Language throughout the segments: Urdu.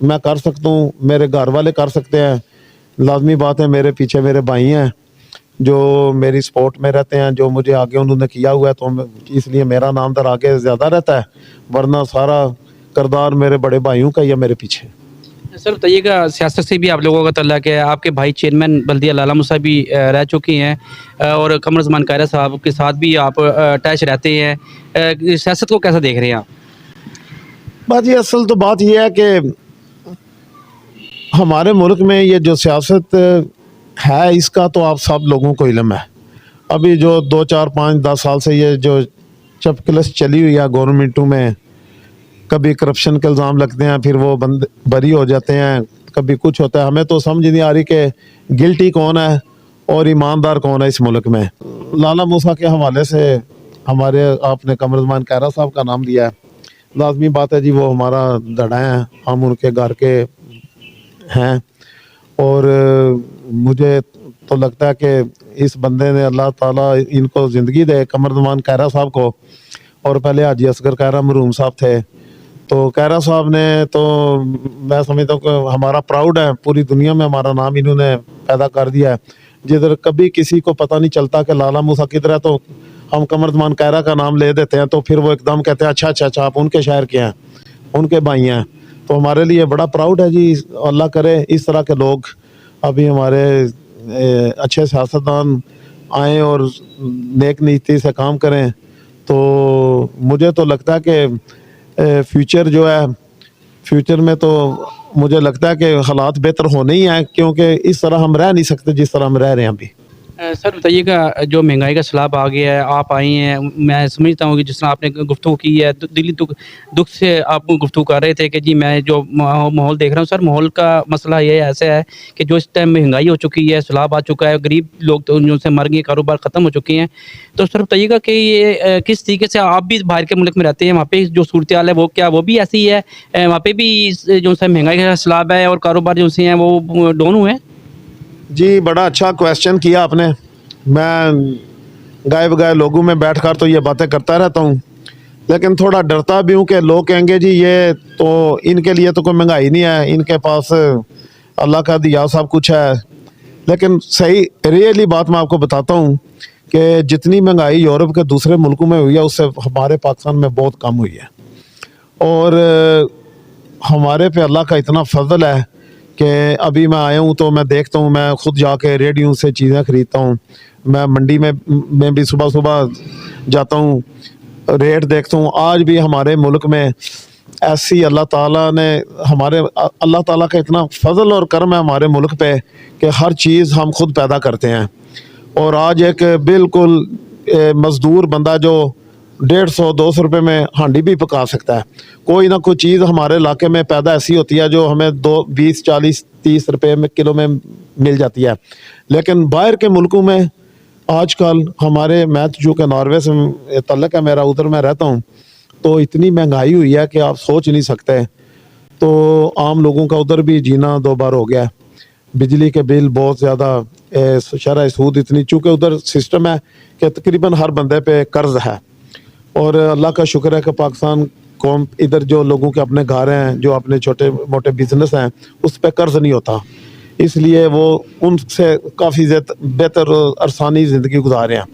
میں کر سکتا ہوں, میرے گھر والے کر سکتے ہیں. لازمی بات ہے میرے پیچھے میرے بھائی ہیں جو میری سپورٹ میں رہتے ہیں, جو مجھے آگے انہوں نے کیا ہوا ہے, تو اس لیے میرا نام در آگے زیادہ رہتا ہے, ورنہ سارا کردار میرے بڑے بھائیوں کا یا میرے پیچھے. سر بتائیے گا, سیاست سے بھی آپ لوگوں کا تعلق ہے, آپ کے بھائی چیئرمین بلدیہ لالہ موسیٰ بھی رہ چکی ہیں, اور قمر زمان کائرہ صاحب کے ساتھ بھی آپ اٹیچ رہتے ہیں, سیاست کو کیسا دیکھ رہے ہیں آپ؟ بات یہ اصل تو بات یہ ہے کہ ہمارے ملک میں یہ جو سیاست ہے اس کا تو آپ سب لوگوں کو علم ہے. ابھی جو 2 4 5 10 سال سے یہ جو چپکلس چلی ہوئی ہے گورنمنٹوں میں, کبھی کرپشن کے الزام لگتے ہیں, پھر وہ بری ہو جاتے ہیں, کبھی کچھ ہوتا ہے. ہمیں تو سمجھ نہیں آ رہی کہ گلٹی کون ہے اور ایماندار کون ہے اس ملک میں. لالہ موسیٰ کے حوالے سے ہمارے آپ نے قمر زمان کائرہ صاحب کا نام لیا ہے, لازمی بات ہے جی وہ ہمارا دڑا ہیں, ہم ان کے گھر کے ہیں, اور مجھے تو لگتا ہے کہ اس بندے نے اللہ تعالیٰ ان کو زندگی دے, قمر زمان کائرہ صاحب کو. اور پہلے حاجی اصغر کائرہ مرحوم صاحب تھے, تو کائرہ صاحب نے تو میں سمجھتا ہوں کہ ہمارا پراؤڈ ہے, پوری دنیا میں ہمارا نام انہوں نے پیدا کر دیا ہے. جدھر کبھی کسی کو پتہ نہیں چلتا کہ لالہ موسیٰ کدھر ہے, تو ہم قمر زمان کائرہ کا نام لے دیتے ہیں, تو پھر وہ ایک دم کہتے ہیں اچھا آپ ان کے شہر کے ہیں, ان کے بھائی ہیں. تو ہمارے لیے بڑا پراؤڈ ہے جی. اللہ کرے اس طرح کے لوگ ابھی ہمارے اچھے سیاستدان آئیں اور نیک نیتی سے کام کریں, تو مجھے تو لگتا ہے کہ فیوچر جو ہے, فیوچر میں تو مجھے لگتا ہے کہ حالات بہتر ہونے ہی ہیں, کیونکہ اس طرح ہم رہ نہیں سکتے جس طرح ہم رہ رہے ہیں ابھی. سر بتائیے گا, جو مہنگائی کا سیلاب آ گیا ہے, آپ آئی ہیں, میں سمجھتا ہوں کہ جس طرح آپ نے گفتگو کی ہے, دلی دکھ سے آپ گفتگو کر رہے تھے کہ جی میں جو ماحول دیکھ رہا ہوں, سر ماحول کا مسئلہ یہ ایسا ہے کہ جو اس ٹائم مہنگائی ہو چکی ہے, سیلاب آ چکا ہے, غریب لوگ تو ان سے مر گئے, کاروبار ختم ہو چکے ہیں. تو سر بتائیے گا کہ یہ کس طریقے سے, آپ بھی باہر کے ملک میں رہتے ہیں, وہاں پہ جو صورتحال ہے وہ کیا وہ بھی ایسی ہے, وہاں پہ بھی جو سے مہنگائی کا سیلاب ہے اور کاروبار جو سے ہیں وہ ڈاؤن ہوئے ہیں؟ جی بڑا اچھا کویسچن کیا آپ نے. میں گائے لوگوں میں بیٹھ کر تو یہ باتیں کرتا رہتا ہوں, لیکن تھوڑا ڈرتا بھی ہوں کہ لوگ کہیں گے جی یہ تو ان کے لیے تو کوئی مہنگائی نہیں ہے, ان کے پاس اللہ کا دیا سب کچھ ہے. لیکن صحیح ریئلی بات میں آپ کو بتاتا ہوں کہ جتنی مہنگائی یورپ کے دوسرے ملکوں میں ہوئی ہے اس سے ہمارے پاکستان میں بہت کم ہوئی ہے. اور ہمارے پہ اللہ کا اتنا فضل ہے کہ ابھی میں آیا ہوں تو میں دیکھتا ہوں, میں خود جا کے ریڈیو سے چیزیں خریدتا ہوں, میں منڈی میں بھی صبح جاتا ہوں, ریٹ دیکھتا ہوں. آج بھی ہمارے ملک میں ایسی اللہ تعالیٰ نے اللہ تعالیٰ کا اتنا فضل اور کرم ہے ہمارے ملک پہ کہ ہر چیز ہم خود پیدا کرتے ہیں. اور آج ایک بالکل مزدور بندہ جو 150-200 روپے میں ہانڈی بھی پکا سکتا ہے. کوئی نہ کوئی چیز ہمارے علاقے میں پیدا ایسی ہوتی ہے جو ہمیں 20-40-30 روپے میں کلو میں مل جاتی ہے. لیکن باہر کے ملکوں میں آج کل ہمارے, میں جو کہ ناروے سے تعلق ہے میرا, ادھر میں رہتا ہوں, تو اتنی مہنگائی ہوئی ہے کہ آپ سوچ نہیں سکتے. تو عام لوگوں کا ادھر بھی جینا 2 بار ہو گیا ہے. بجلی کے بل بہت زیادہ, شرح سود اتنی, چونکہ ادھر سسٹم ہے کہ تقریباً ہر بندے پہ قرض ہے. اور اللہ کا شکر ہے کہ پاکستان قوم ادھر جو لوگوں کے اپنے گھر ہیں, جو اپنے چھوٹے موٹے بزنس ہیں, اس پہ قرض نہیں ہوتا, اس لیے وہ ان سے کافی بہتر اور آسانی زندگی گزارے ہیں.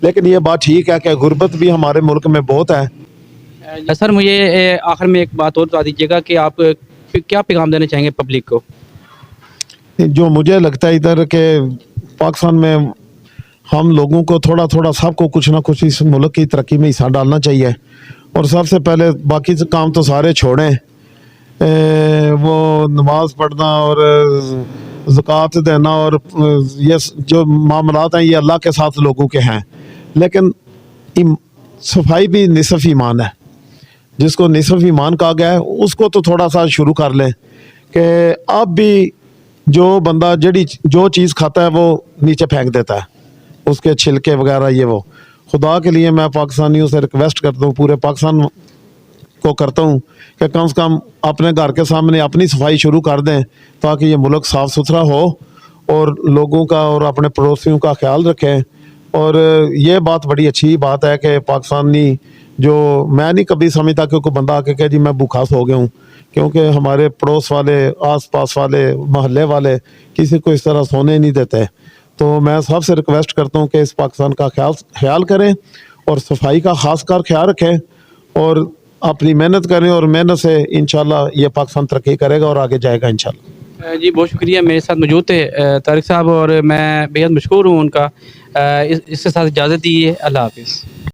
لیکن یہ بات ٹھیک ہے کہ غربت بھی ہمارے ملک میں بہت ہے. سر مجھے آخر میں ایک بات اور بتا دیجیے گا کہ آپ کیا پیغام دینا چاہیں گے پبلک کو؟ جو مجھے لگتا ہے ادھر کہ پاکستان میں ہم لوگوں کو تھوڑا سب کو کچھ نہ کچھ اس ملک کی ترقی میں حصہ ڈالنا چاہیے. اور سب سے پہلے باقی کام تو سارے چھوڑیں, وہ نماز پڑھنا اور زکوٰۃ دینا اور یہ جو معاملات ہیں یہ اللہ کے ساتھ لوگوں کے ہیں. لیکن صفائی بھی نصف ایمان ہے. جس کو نصف ایمان کہا گیا ہے اس کو تو تھوڑا سا شروع کر لیں کہ اب بھی جو بندہ جو چیز کھاتا ہے وہ نیچے پھینک دیتا ہے, اس کے چھلکے وغیرہ یہ وہ. خدا کے لیے میں پاکستانیوں سے ریکویسٹ کرتا ہوں, پورے پاکستان کو کرتا ہوں کہ کم سے کم اپنے گھر کے سامنے اپنی صفائی شروع کر دیں تاکہ یہ ملک صاف ستھرا ہو اور لوگوں کا اور اپنے پڑوسیوں کا خیال رکھیں. اور یہ بات بڑی اچھی بات ہے کہ پاکستانی جو, میں نہیں کبھی سمجھتا کہ کوئی بندہ آ کے کہ جی میں بھوکا سو گیا ہوں, کیونکہ ہمارے پڑوس والے، آس پاس والے، محلے والے کسی کو اس طرح سونے نہیں دیتے. تو میں سب سے ریکویسٹ کرتا ہوں کہ اس پاکستان کا خیال کریں اور صفائی کا خاص کر خیال رکھیں اور اپنی محنت کریں، اور محنت سے انشاءاللہ یہ پاکستان ترقی کرے گا اور آگے جائے گا انشاءاللہ. جی بہت شکریہ. میرے ساتھ موجود تھے طارق صاحب اور میں بے حد مشکور ہوں ان کا. اس کے ساتھ اجازت دیجیے. اللہ حافظ.